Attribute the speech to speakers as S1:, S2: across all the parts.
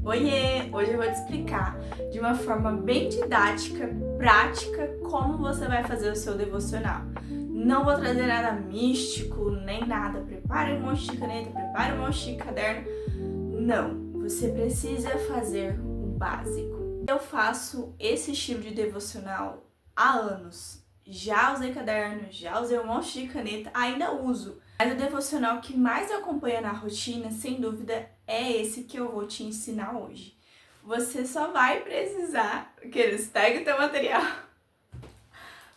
S1: Oiê! Hoje eu vou te explicar de uma forma bem didática, prática, como você vai fazer o seu devocional. Não vou trazer nada místico, nem nada. Prepare um monte de caneta, prepare um monte de caderno. Não, você precisa fazer o básico. Eu faço esse estilo de devocional há anos. Já usei caderno, já usei um monte de caneta, ainda uso. Mas o devocional que mais acompanha na rotina, sem dúvida, é esse que eu vou te ensinar hoje. Você só vai precisar, pegue o teu material.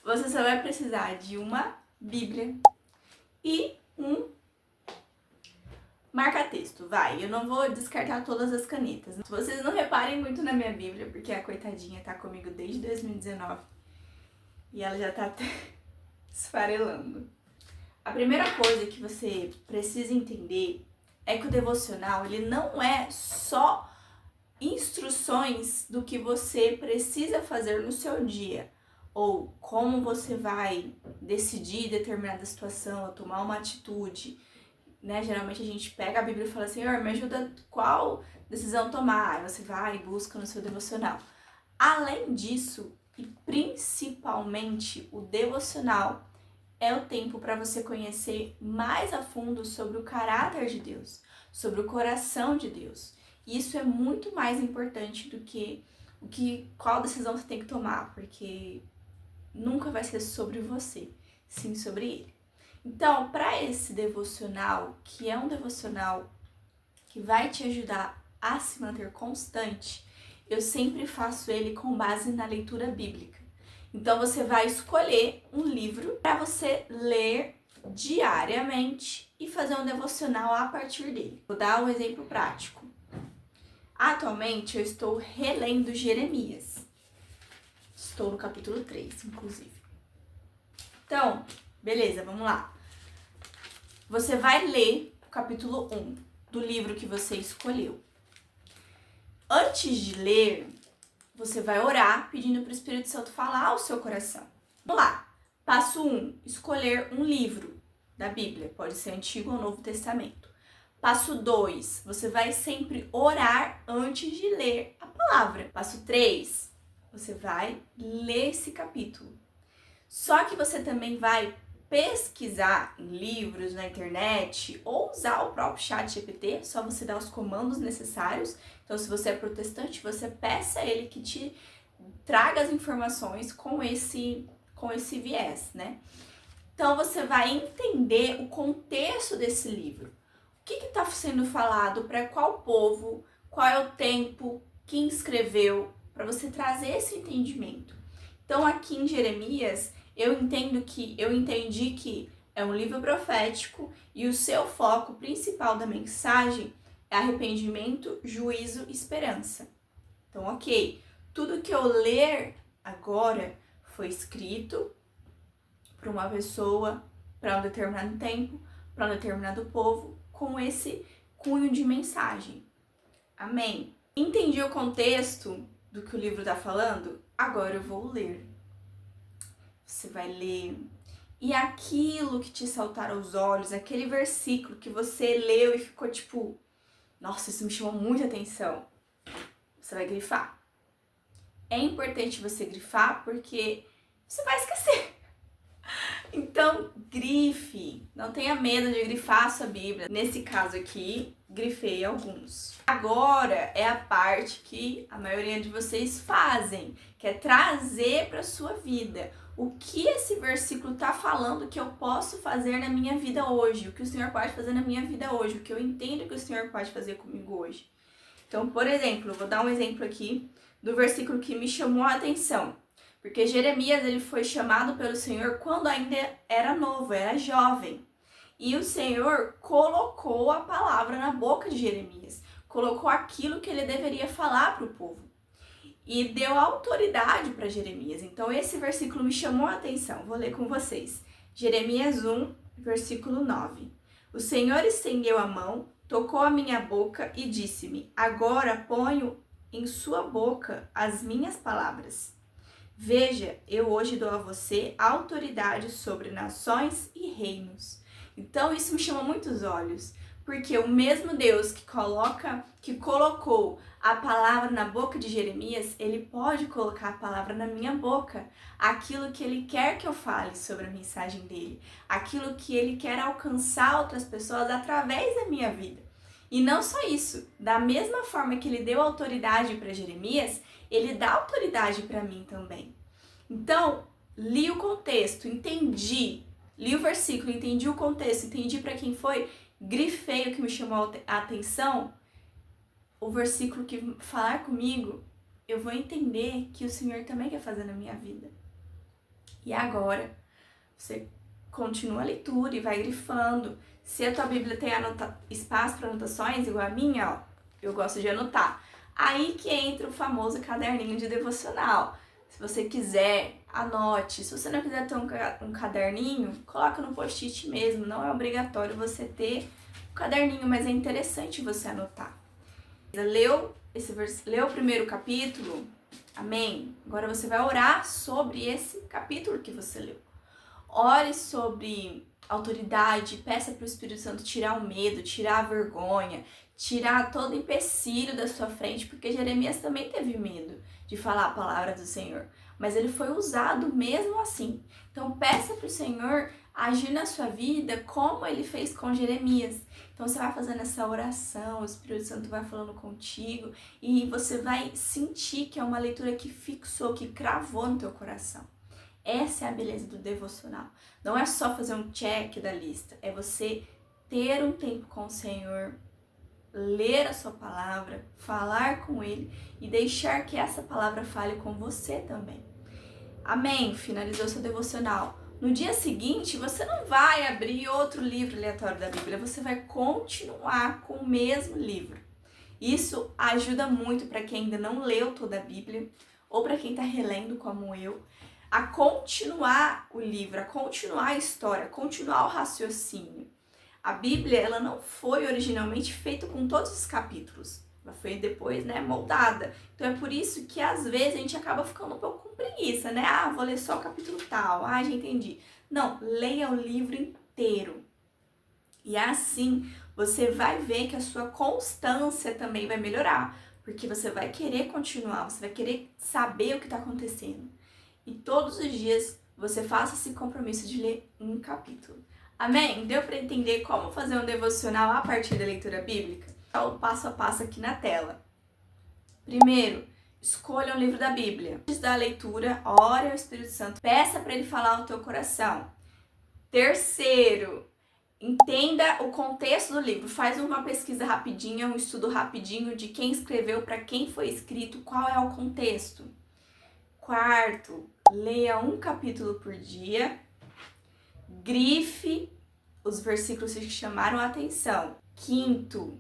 S1: Você só vai precisar de uma Bíblia e um marca-texto. Eu não vou descartar todas as canetas. Vocês não reparem muito na minha Bíblia, porque a coitadinha tá comigo desde 2019 e ela já tá até esfarelando. A primeira coisa que você precisa entender é que o devocional, ele não é só instruções do que você precisa fazer no seu dia, ou como você vai decidir determinada situação, ou tomar uma atitude, né? Geralmente a gente pega a Bíblia e fala: Senhor, me ajuda qual decisão tomar. Aí você vai e busca no seu devocional. Além disso, e principalmente o devocional, é o tempo para você conhecer mais a fundo sobre o caráter de Deus, sobre o coração de Deus. E isso é muito mais importante do que qual decisão você tem que tomar, porque nunca vai ser sobre você, sim sobre Ele. Então, para esse devocional, que é um devocional que vai te ajudar a se manter constante, eu sempre faço ele com base na leitura bíblica. Então, você vai escolher um livro para você ler diariamente e fazer um devocional a partir dele. Vou dar um exemplo prático. Atualmente, eu estou relendo Jeremias. Estou no capítulo 3, inclusive. Então, beleza, vamos lá. Você vai ler o capítulo 1 do livro que você escolheu. Antes de ler, você vai orar pedindo para o Espírito Santo falar ao seu coração. Vamos lá. Passo 1, escolher um livro da Bíblia. Pode ser Antigo ou Novo Testamento. Passo 2, você vai sempre orar antes de ler a palavra. Passo 3, você vai ler esse capítulo. Só que você também vai pesquisar em livros, na internet, ou usar o próprio ChatGPT, só você dar os comandos necessários. Então, se você é protestante, você peça a ele que te traga as informações com esse viés, né? Então, você vai entender o contexto desse livro. O que está sendo falado para qual povo, qual é o tempo, quem escreveu, para você trazer esse entendimento. Então, aqui em Jeremias, eu entendi que é um livro profético e o seu foco principal da mensagem é arrependimento, juízo e esperança. Então, ok, tudo que eu ler agora foi escrito para uma pessoa, para um determinado tempo, para um determinado povo, com esse cunho de mensagem. Amém? Entendi o contexto do que o livro está falando? Agora eu vou ler. Você vai ler, e aquilo que te saltar aos olhos, aquele versículo que você leu e ficou tipo, nossa, isso me chamou muita atenção, você vai grifar. É importante você grifar porque você vai esquecer. Então, grife. Não tenha medo de grifar a sua Bíblia. Nesse caso aqui, grifei alguns. Agora é a parte que a maioria de vocês fazem, que é trazer para sua vida. O que esse versículo está falando que eu posso fazer na minha vida hoje? O que o Senhor pode fazer na minha vida hoje? O que eu entendo que o Senhor pode fazer comigo hoje? Então, por exemplo, eu vou dar um exemplo aqui do versículo que me chamou a atenção. Porque Jeremias, ele foi chamado pelo Senhor quando ainda era novo, era jovem. E o Senhor colocou a palavra na boca de Jeremias. Colocou aquilo que ele deveria falar para o povo. E deu autoridade para Jeremias. Então, esse versículo me chamou a atenção. Vou ler com vocês. Jeremias 1, versículo 9. O Senhor estendeu a mão, tocou a minha boca e disse-me: agora ponho em sua boca as minhas palavras. Veja, eu hoje dou a você autoridade sobre nações e reinos. Então, isso me chama muitos olhos, Porque o mesmo Deus que colocou a palavra na boca de Jeremias, ele pode colocar a palavra na minha boca. Aquilo que ele quer que eu fale sobre a mensagem dele. Aquilo que ele quer alcançar outras pessoas através da minha vida. E não só isso, da mesma forma que ele deu autoridade para Jeremias, ele dá autoridade para mim também. Então, li o contexto, entendi, li o versículo, entendi o contexto, entendi para quem foi, grifei o que me chamou a atenção, o versículo que falar comigo, eu vou entender que o Senhor também quer fazer na minha vida. E agora, você continua a leitura e vai grifando. Se a tua Bíblia tem espaço para anotações, igual a minha, ó, eu gosto de anotar. Aí que entra o famoso caderninho de devocional. Se você quiser, anote. Se você não quiser ter um caderninho, coloca no post-it mesmo. Não é obrigatório você ter um caderninho, mas é interessante você anotar. Leu o primeiro capítulo? Amém? Agora você vai orar sobre esse capítulo que você leu. Ore sobre autoridade, peça para o Espírito Santo tirar o medo, tirar a vergonha, tirar todo empecilho da sua frente, porque Jeremias também teve medo de falar a palavra do Senhor, mas ele foi usado mesmo assim. Então peça para o Senhor agir na sua vida como ele fez com Jeremias. Então você vai fazendo essa oração, o Espírito Santo vai falando contigo e você vai sentir que é uma leitura que fixou, que cravou no teu coração. Essa é a beleza do devocional. Não é só fazer um check da lista, é você ter um tempo com o Senhor, ler a sua palavra, falar com Ele e deixar que essa palavra fale com você também. Amém? Finalizou seu devocional. No dia seguinte, você não vai abrir outro livro aleatório da Bíblia, você vai continuar com o mesmo livro. Isso ajuda muito para quem ainda não leu toda a Bíblia ou para quem está relendo como eu, a continuar o livro, a continuar a história, a continuar o raciocínio. A Bíblia, ela não foi originalmente feita com todos os capítulos. Ela foi depois, moldada. Então é por isso que às vezes a gente acaba ficando um pouco com preguiça, né? Ah, vou ler só o capítulo tal. Ah, já entendi. Não, leia o livro inteiro. E assim você vai ver que a sua constância também vai melhorar. Porque você vai querer continuar, você vai querer saber o que está acontecendo. E todos os dias você faça esse compromisso de ler um capítulo. Amém? Deu para entender como fazer um devocional a partir da leitura bíblica? Então, o passo a passo aqui na tela. Primeiro, escolha um livro da Bíblia. Antes da leitura, ore ao Espírito Santo. Peça para ele falar no teu coração. Terceiro, entenda o contexto do livro. Faz uma pesquisa rapidinha, um estudo rapidinho de quem escreveu, para quem foi escrito, qual é o contexto. Quarto, leia um capítulo por dia. Grife os versículos que chamaram a atenção. Quinto,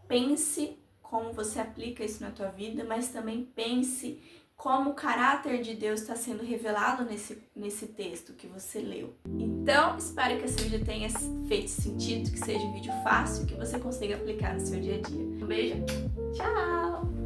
S1: pense como você aplica isso na tua vida, mas também pense como o caráter de Deus está sendo revelado nesse texto que você leu. Então, espero que esse vídeo tenha feito sentido, que seja um vídeo fácil, que você consiga aplicar no seu dia a dia. Um beijo, tchau!